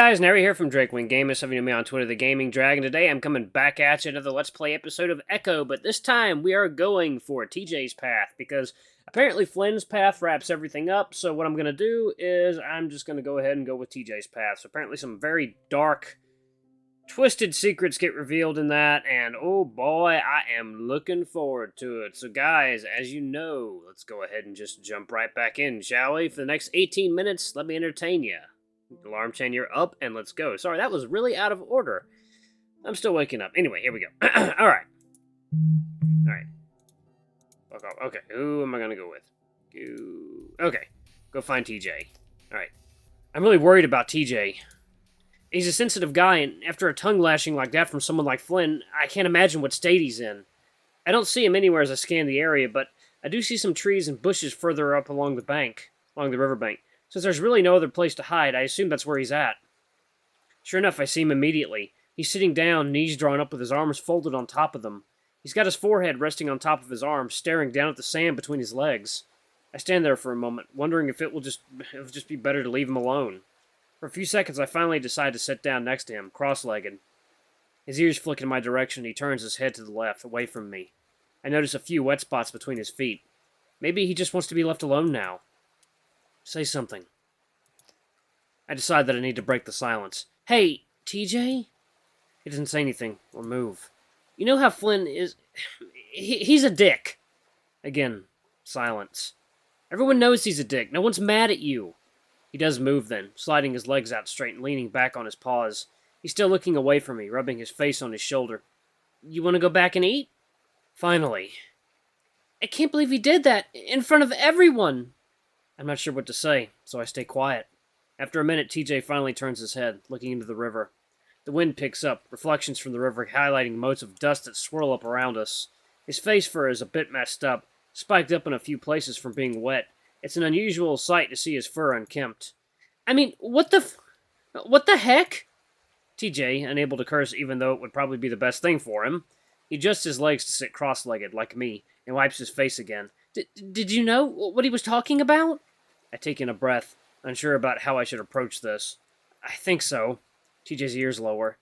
guys, Nary here from Drakewing Gamers, some of you know me on Twitter, the Gaming Dragon. Today I'm coming back at you another Let's Play episode of Echo, but this time we are going for TJ's path, because apparently Flynn's path wraps everything up, so what I'm going to do is I'm just going to go ahead and go with TJ's path. So apparently some very dark, twisted secrets get revealed in that, and oh boy, I am looking forward to it. So guys, as you know, let's go ahead and just jump right back in, shall we? For the next 18 minutes, let me entertain you. Alarm chain, you're up, and let's go. Sorry, that was really out of order. I'm still waking up. Anyway, here we go. Alright. Alright. Fuck off. Okay, who am I gonna go with? Okay, go find TJ. Alright. I'm really worried about TJ. He's a sensitive guy, and after a tongue lashing like that from someone like Flynn, I can't imagine what state he's in. I don't see him anywhere as I scan the area, but I do see some trees and bushes further up along the riverbank. Since there's really no other place to hide, I assume that's where he's at. Sure enough, I see him immediately. He's sitting down, knees drawn up with his arms folded on top of them. He's got his forehead resting on top of his arms, staring down at the sand between his legs. I stand there for a moment, wondering if it'll just be better to leave him alone. For a few seconds, I finally decide to sit down next to him, cross-legged. His ears flick in my direction, and he turns his head to the left, away from me. I notice a few wet spots between his feet. Maybe he just wants to be left alone now. Say something. I decide that I need to break the silence. Hey, TJ? He doesn't say anything or move. You know how Flynn is... He's a dick. Again, silence. Everyone knows he's a dick. No one's mad at you. He does move then, sliding his legs out straight and leaning back on his paws. He's still looking away from me, rubbing his face on his shoulder. You want to go back and eat? Finally. I can't believe he did that, in front of everyone. I'm not sure what to say, so I stay quiet. After a minute, TJ finally turns his head, looking into the river. The wind picks up, reflections from the river highlighting motes of dust that swirl up around us. His face fur is a bit messed up, spiked up in a few places from being wet. It's an unusual sight to see his fur unkempt. I mean, what the heck? TJ, unable to curse even though it would probably be the best thing for him, he adjusts his legs to sit cross-legged, like me, and wipes his face again. Did you know what he was talking about? I take in a breath, unsure about how I should approach this. I think so. TJ's ears lower.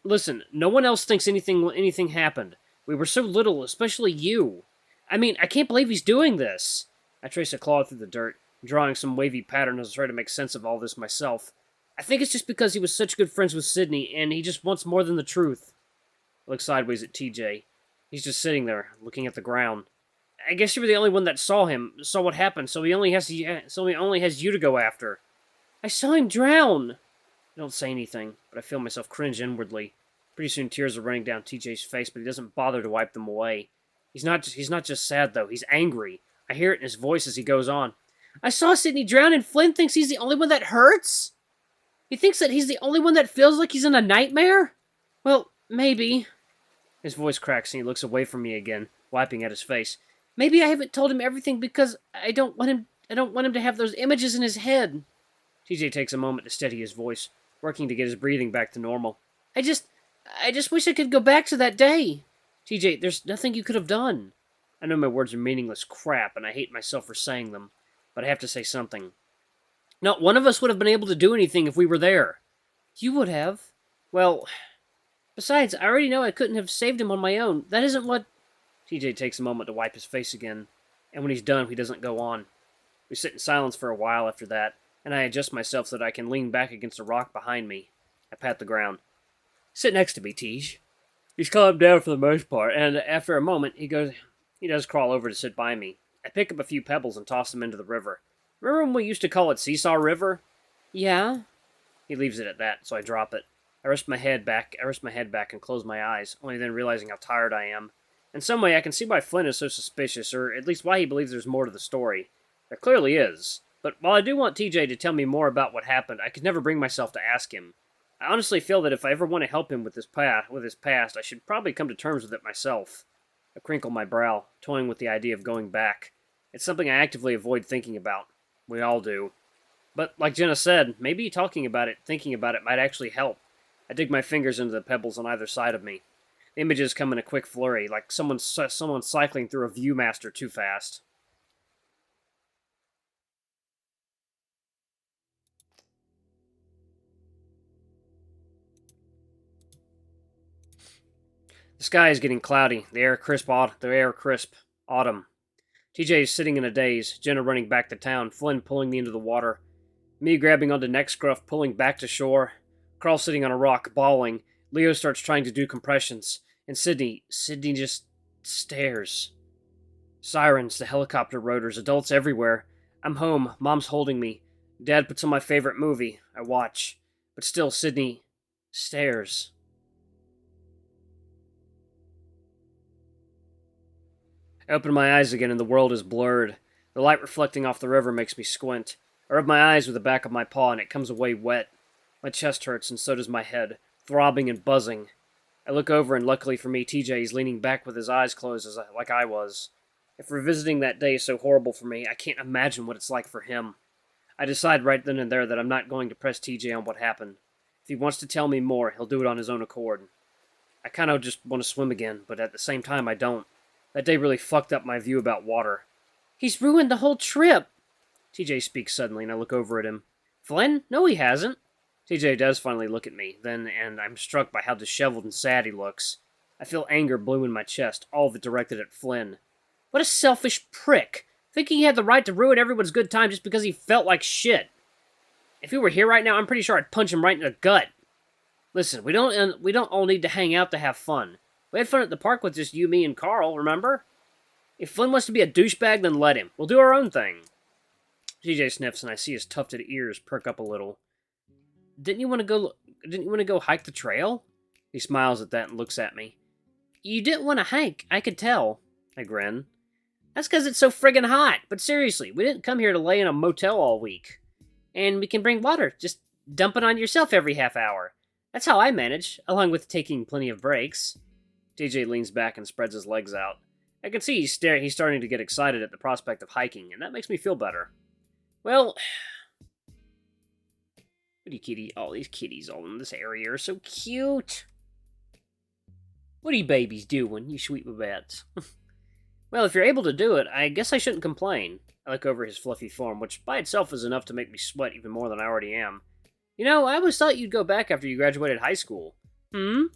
Listen, no one else thinks anything happened. We were so little, especially you. I mean, I can't believe he's doing this. I trace a claw through the dirt, drawing some wavy pattern as I try to make sense of all this myself. I think it's just because he was such good friends with Sydney, and he just wants more than the truth. I look sideways at TJ. He's just sitting there, looking at the ground. I guess you were the only one that saw what happened, so he only has you to go after. I saw him drown! I don't say anything, but I feel myself cringe inwardly. Pretty soon tears are running down TJ's face, but he doesn't bother to wipe them away. He's not just sad, though. He's angry. I hear it in his voice as he goes on. I saw Sydney drown, and Flynn thinks he's the only one that hurts? He thinks that he's the only one that feels like he's in a nightmare? Well, maybe. His voice cracks, and he looks away from me again, wiping at his face. Maybe I haven't told him everything because I don't want him to have those images in his head. TJ takes a moment to steady his voice, working to get his breathing back to normal. I just wish I could go back to that day. TJ, there's nothing you could have done. I know my words are meaningless crap, and I hate myself for saying them, but I have to say something. Not one of us would have been able to do anything if we were there. You would have. Well, besides, I already know I couldn't have saved him on my own. That isn't what... TJ takes a moment to wipe his face again, and when he's done, he doesn't go on. We sit in silence for a while after that, and I adjust myself so that I can lean back against a rock behind me. I pat the ground. Sit next to me, Tej. He's calmed down for the most part, and after a moment, he does crawl over to sit by me. I pick up a few pebbles and toss them into the river. Remember when we used to call it Seesaw River? Yeah. He leaves it at that, so I drop it. I rest my head back and close my eyes, only then realizing how tired I am. In some way, I can see why Flynn is so suspicious, or at least why he believes there's more to the story. There clearly is. But while I do want TJ to tell me more about what happened, I could never bring myself to ask him. I honestly feel that if I ever want to help him with his past, I should probably come to terms with it myself. I crinkle my brow, toying with the idea of going back. It's something I actively avoid thinking about. We all do. But, like Jenna said, maybe thinking about it might actually help. I dig my fingers into the pebbles on either side of me. The images come in a quick flurry, like someone cycling through a Viewmaster too fast. The sky is getting cloudy, the air crisp autumn. TJ is sitting in a daze, Jenna running back to town, Flynn pulling me into the water, me grabbing onto neck scruff, pulling back to shore, Carl sitting on a rock, bawling. Leo starts trying to do compressions, and Sydney just stares. Sirens, the helicopter rotors, adults everywhere. I'm home, Mom's holding me. Dad puts on my favorite movie. I watch. But still, Sydney stares. I open my eyes again and the world is blurred. The light reflecting off the river makes me squint. I rub my eyes with the back of my paw and it comes away wet. My chest hurts and so does my head, throbbing and buzzing. I look over and luckily for me, TJ is leaning back with his eyes closed like I was. If revisiting that day is so horrible for me, I can't imagine what it's like for him. I decide right then and there that I'm not going to press TJ on what happened. If he wants to tell me more, he'll do it on his own accord. I kind of just want to swim again, but at the same time I don't. That day really fucked up my view about water. He's ruined the whole trip! TJ speaks suddenly, and I look over at him. Flynn? No, he hasn't. TJ does finally look at me, then, and I'm struck by how disheveled and sad he looks. I feel anger bloom in my chest, all of it directed at Flynn. What a selfish prick! Thinking he had the right to ruin everyone's good time just because he felt like shit. If he were here right now, I'm pretty sure I'd punch him right in the gut. Listen, we don't all need to hang out to have fun. We had fun at the park with just you, me, and Carl, remember? If Flynn wants to be a douchebag, then let him. We'll do our own thing. TJ sniffs, and I see his tufted ears perk up a little. Didn't you want to go hike the trail? He smiles at that and looks at me. You didn't want to hike, I could tell. I grin. That's because it's so friggin' hot. But seriously, we didn't come here to lay in a motel all week. And we can bring water. Just dump it on yourself every half hour. That's how I manage, along with taking plenty of breaks. TJ leans back and spreads his legs out. I can see he's starting to get excited at the prospect of hiking, and that makes me feel better. Well, what are you kitty? All these kitties all in this area are so cute. What are you babies doing, you sweet babettes? Well, if you're able to do it, I guess I shouldn't complain. I look over his fluffy form, which by itself is enough to make me sweat even more than I already am. You know, I always thought you'd go back after you graduated high school. The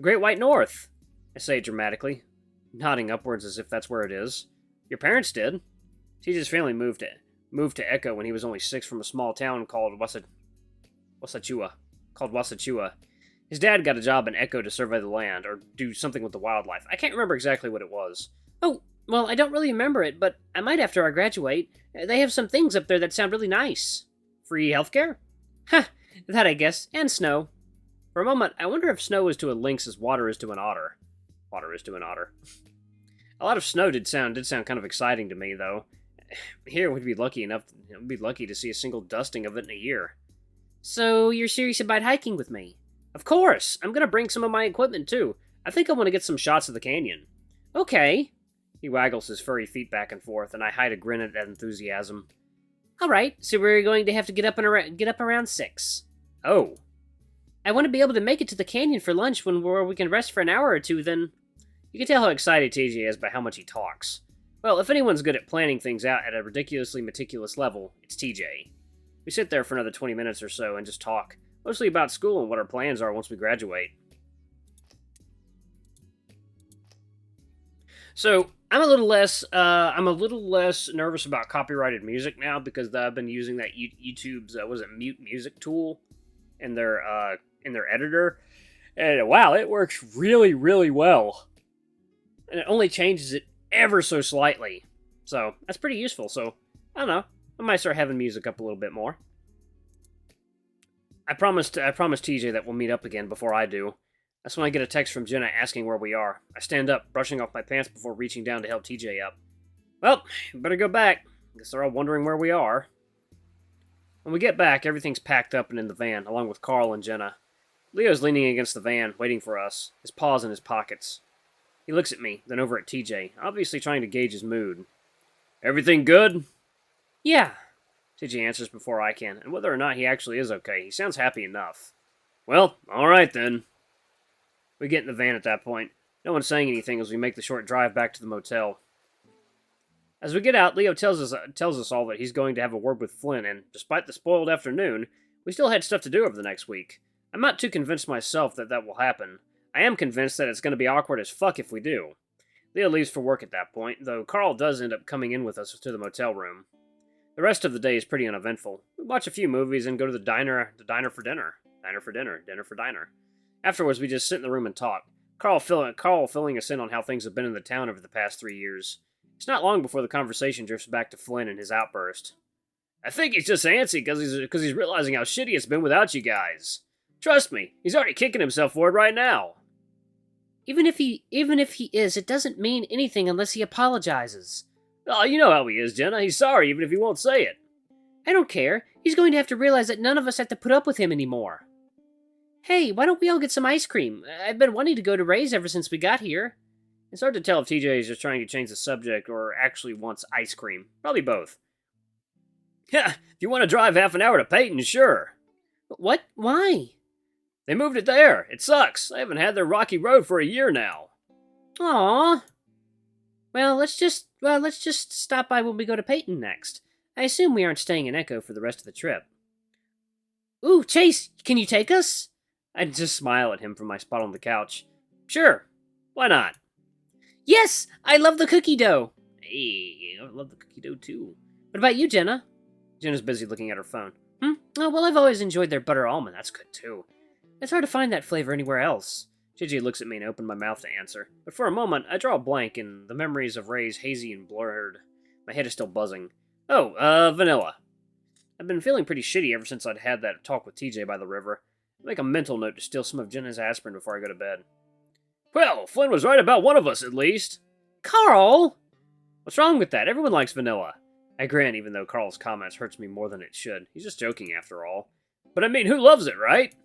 Great White North, I say dramatically, nodding upwards as if that's where it is. Your parents did. TJ's family moved to Echo when he was only 6 from a small town called Wasachua. His dad got a job in Echo to survey the land, or do something with the wildlife. I can't remember exactly what it was. Oh, well, I don't really remember it, but I might after I graduate. They have some things up there that sound really nice. Free healthcare? Ha, that I guess, and snow. For a moment, I wonder if snow is to a lynx as water is to an otter. Water is to an otter. A lot of snow did sound kind of exciting to me, though. Here we'd be lucky to see a single dusting of it in a year. So you're serious about hiking with me? Of course! I'm gonna bring some of my equipment, too. I think I want to get some shots of the canyon. Okay. He waggles his furry feet back and forth, and I hide a grin at that enthusiasm. Alright, so we're going to have to get up around 6. Oh. I want to be able to make it to the canyon for lunch where we can rest for an hour or two, then... You can tell how excited TJ is by how much he talks. Well, if anyone's good at planning things out at a ridiculously meticulous level, it's TJ. We sit there for another 20 minutes or so and just talk, mostly about school and what our plans are once we graduate. So, I'm a little less nervous about copyrighted music now because I've been using that YouTube's mute music tool in their editor, and wow, it works really, really well. And it only changes it ever so slightly, so that's pretty useful. So I don't know, I might start having music up a little bit more. I promised TJ that we'll meet up again before I do. That's when I get a text from Jenna asking where we are. I stand up, brushing off my pants before reaching down to help TJ up. Well, better go back. Guess they're all wondering where we are. When we get back, everything's packed up and in the van, along with Carl and Jenna. Leo's leaning against the van, waiting for us, his paws in his pockets. He looks at me, then over at TJ, obviously trying to gauge his mood. Everything good? Yeah, TJ answers before I can, and whether or not he actually is okay, he sounds happy enough. Well, alright then. We get in the van at that point. No one's saying anything as we make the short drive back to the motel. As we get out, Leo tells us all that he's going to have a word with Flynn, and despite the spoiled afternoon, we still had stuff to do over the next week. I'm not too convinced myself that will happen. I am convinced that it's going to be awkward as fuck if we do. Leah leaves for work at that point, though Carl does end up coming in with us to the motel room. The rest of the day is pretty uneventful. We watch a few movies and go to the diner for dinner. Diner for dinner, dinner for diner. Afterwards, we just sit in the room and talk. Carl filling us in on how things have been in the town over the past 3 years. It's not long before the conversation drifts back to Flynn and his outburst. I think he's just antsy because he's realizing how shitty it's been without you guys. Trust me, he's already kicking himself for it right now. Even if he is, it doesn't mean anything unless he apologizes. Oh, you know how he is, Jenna. He's sorry even if he won't say it. I don't care. He's going to have to realize that none of us have to put up with him anymore. Hey, why don't we all get some ice cream? I've been wanting to go to Ray's ever since we got here. It's hard to tell if TJ is just trying to change the subject or actually wants ice cream. Probably both. Yeah, if you want to drive half an hour to Peyton, sure. What? Why? They moved it there. It sucks. I haven't had their rocky road for a year now. Aww. Well, let's just stop by when we go to Peyton next. I assume we aren't staying in Echo for the rest of the trip. Ooh, Chase, can you take us? I'd just smile at him from my spot on the couch. Sure. Why not? Yes! I love the cookie dough! Hey, I love the cookie dough too. What about you, Jenna? Jenna's busy looking at her phone. Oh, well, I've always enjoyed their butter almond. That's good too. It's hard to find that flavor anywhere else. JJ looks at me and opened my mouth to answer. But for a moment, I draw a blank and the memories of Ray's hazy and blurred. My head is still buzzing. Oh, vanilla. I've been feeling pretty shitty ever since I'd had that talk with TJ by the river. I make a mental note to steal some of Jenna's aspirin before I go to bed. Well, Flynn was right about one of us, at least. Carl! What's wrong with that? Everyone likes vanilla. I grin, even though Carl's comments hurts me more than it should. He's just joking, after all. But I mean, who loves it, right?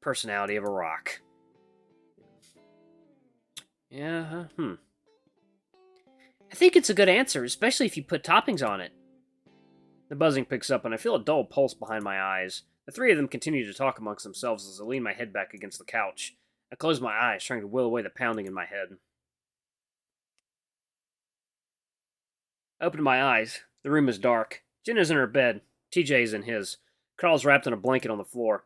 Personality of a rock. Yeah, I think it's a good answer, especially if you put toppings on it. The buzzing picks up, and I feel a dull pulse behind my eyes. The three of them continue to talk amongst themselves as I lean my head back against the couch. I close my eyes, trying to will away the pounding in my head. I open my eyes. The room is dark. Jenna's in her bed. TJ's in his. Carl's wrapped in a blanket on the floor.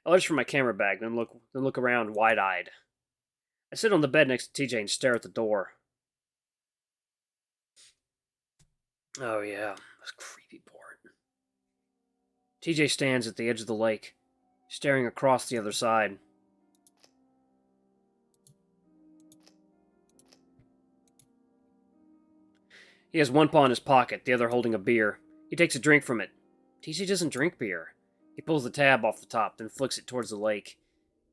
I lurch for my camera bag, then look around wide-eyed. I sit on the bed next to TJ and stare at the door. Oh yeah, this creepy part. TJ stands at the edge of the lake, staring across the other side. He has one paw in his pocket, the other holding a beer. He takes a drink from it. TJ doesn't drink beer. He pulls the tab off the top, then flicks it towards the lake.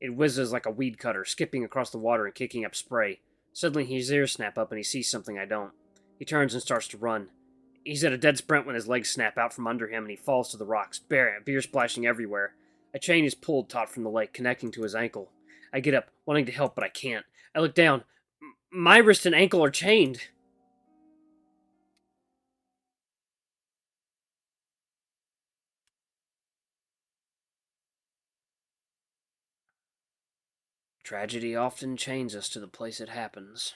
It whizzes like a weed cutter, skipping across the water and kicking up spray. Suddenly his ears snap up and he sees something I don't. He turns and starts to run. He's at a dead sprint when his legs snap out from under him and he falls to the rocks, beer splashing everywhere. A chain is pulled taut from the lake, connecting to his ankle. I get up, wanting to help, but I can't. I look down. My wrist and ankle are chained. Tragedy often chains us to the place it happens.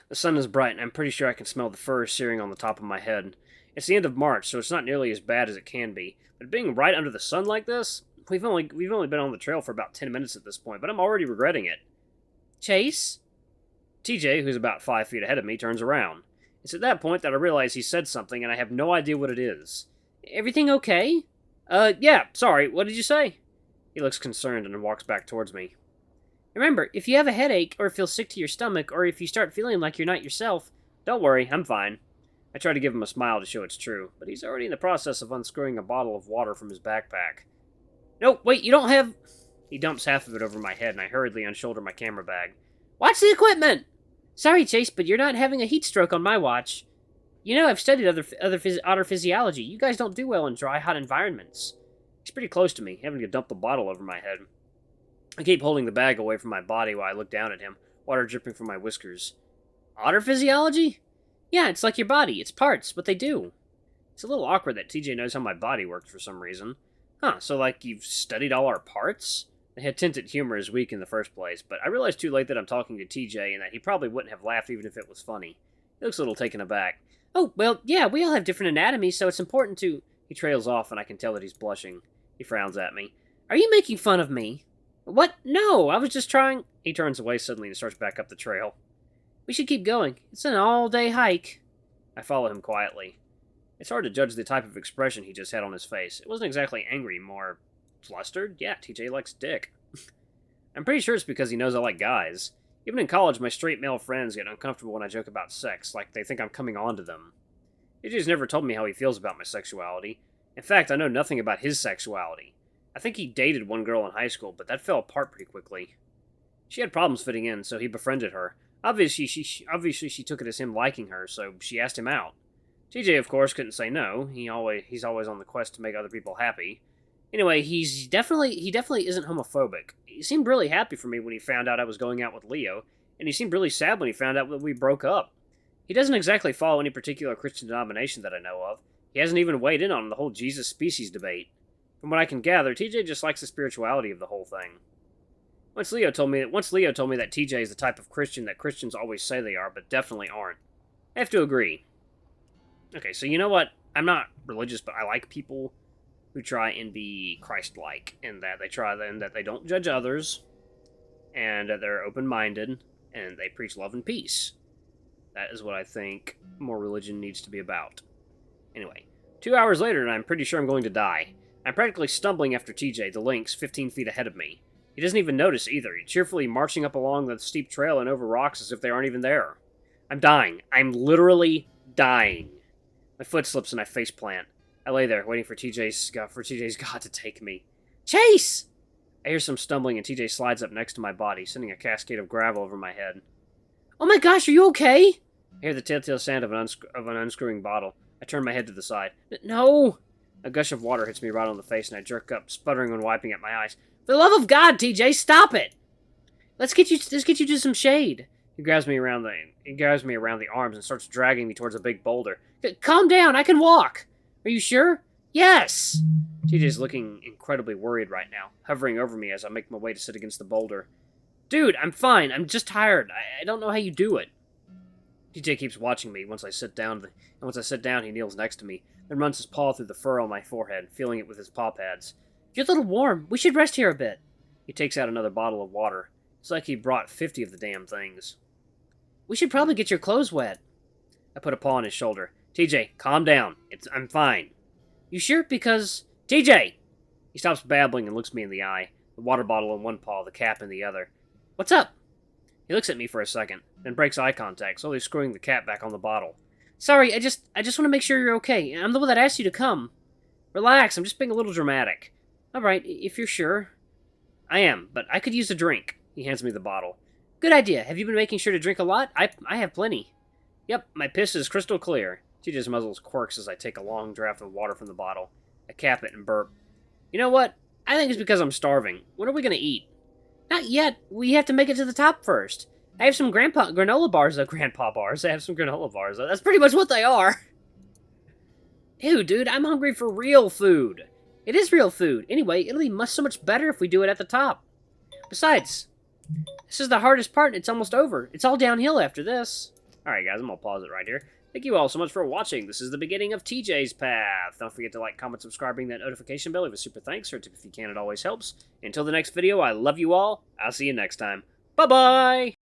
The sun is bright, and I'm pretty sure I can smell the fur searing on the top of my head. It's the end of March, so it's not nearly as bad as it can be. But being right under the sun like this, we've only been on the trail for about 10 minutes at this point, but I'm already regretting it. Chase? TJ, who's about 5 feet ahead of me, turns around. It's at that point that I realize he said something, and I have no idea what it is. Everything okay? Yeah, sorry, what did you say? He looks concerned and walks back towards me. Remember, if you have a headache, or feel sick to your stomach, or if you start feeling like you're not yourself... Don't worry, I'm fine. I try to give him a smile to show it's true, but he's already in the process of unscrewing a bottle of water from his backpack. No, wait, you don't have... He dumps half of it over my head, and I hurriedly unshoulder my camera bag. Watch the equipment! Sorry, Chase, but you're not having a heat stroke on my watch. You know, I've studied otter physiology. You guys don't do well in dry, hot environments. He's pretty close to me, having to dump the bottle over my head. I keep holding the bag away from my body while I look down at him, water dripping from my whiskers. Otter physiology? Yeah, it's like your body. It's parts, what they do. It's a little awkward that TJ knows how my body works for some reason. Huh, so like you've studied all our parts? The hinted humor is weak in the first place, but I realized too late that I'm talking to TJ and that he probably wouldn't have laughed even if it was funny. He looks a little taken aback. Oh, well, yeah, we all have different anatomies, so it's important to... He trails off and I can tell that he's blushing. He frowns at me. Are you making fun of me? What? No, I was just trying... He turns away suddenly and starts back up the trail. We should keep going. It's an all-day hike. I follow him quietly. It's hard to judge the type of expression he just had on his face. It wasn't exactly angry, more flustered. Yeah, TJ likes dick. I'm pretty sure it's because he knows I like guys. Even in college, my straight male friends get uncomfortable when I joke about sex, like they think I'm coming on to them. TJ's never told me how he feels about my sexuality. In fact, I know nothing about his sexuality. I think he dated one girl in high school, but that fell apart pretty quickly. She had problems fitting in, so he befriended her. Obviously, she took it as him liking her, so she asked him out. TJ, of course, couldn't say no. He's always on the quest to make other people happy. Anyway, he definitely isn't homophobic. He seemed really happy for me when he found out I was going out with Leo, and he seemed really sad when he found out that we broke up. He doesn't exactly follow any particular Christian denomination that I know of. He hasn't even weighed in on the whole Jesus species debate. From what I can gather, TJ just likes the spirituality of the whole thing. Once Leo told me that TJ is the type of Christian that Christians always say they are, but definitely aren't. I have to agree. Okay, so you know what? I'm not religious, but I like people who try and be Christ-like, in that they don't judge others, and that they're open-minded, and they preach love and peace. That is what I think more religion needs to be about. Anyway, 2 hours later, and I'm pretty sure I'm going to die. I'm practically stumbling after TJ, the lynx, 15 feet ahead of me. He doesn't even notice either. He's cheerfully marching up along the steep trail and over rocks as if they aren't even there. I'm dying. I'm literally dying. My foot slips and I faceplant. I lay there, waiting for TJ's God to take me. Chase! I hear some stumbling and TJ slides up next to my body, sending a cascade of gravel over my head. Oh my gosh, are you okay? I hear the telltale sound of an unscrewing bottle. I turn my head to the side. No! A gush of water hits me right on the face and I jerk up, sputtering and wiping at my eyes. For the love of God, TJ, stop it! Let's get you to some shade. He grabs me around the arms and starts dragging me towards a big boulder. Calm down, I can walk. Are you sure? Yes! TJ's looking incredibly worried right now, hovering over me as I make my way to sit against the boulder. Dude, I'm fine. I'm just tired. I don't know how you do it. TJ keeps watching me. Once I sit down, he kneels next to me, then runs his paw through the fur on my forehead, feeling it with his paw pads. You're a little warm. We should rest here a bit. He takes out another bottle of water. It's like he brought 50 of the damn things. We should probably get your clothes wet. I put a paw on his shoulder. TJ, calm down. I'm fine. You sure? Because... TJ! He stops babbling and looks me in the eye, the water bottle in one paw, the cap in the other. What's up? He looks at me for a second, then breaks eye contact, slowly screwing the cap back on the bottle. Sorry, I just want to make sure you're okay. I'm the one that asked you to come. Relax, I'm just being a little dramatic. Alright, if you're sure. I am, but I could use a drink. He hands me the bottle. Good idea. Have you been making sure to drink a lot? I have plenty. Yep, my piss is crystal clear. TJ's muzzle quirks as I take a long draft of water from the bottle. I cap it and burp. You know what? I think it's because I'm starving. What are we gonna eat? Not yet. We have to make it to the top first. I have some granola bars, Grandpa bars. I have some granola bars. That's pretty much what they are. Ew, dude, I'm hungry for real food. It is real food. Anyway, it'll be so much better if we do it at the top. Besides, this is the hardest part and it's almost over. It's all downhill after this. Alright guys, I'm gonna pause it right here. Thank you all so much for watching. This is the beginning of TJ's Path. Don't forget to like, comment, subscribe, ring that notification bell. Leave a super thanks or a tip if you can. It always helps. Until the next video, I love you all. I'll see you next time. Bye-bye!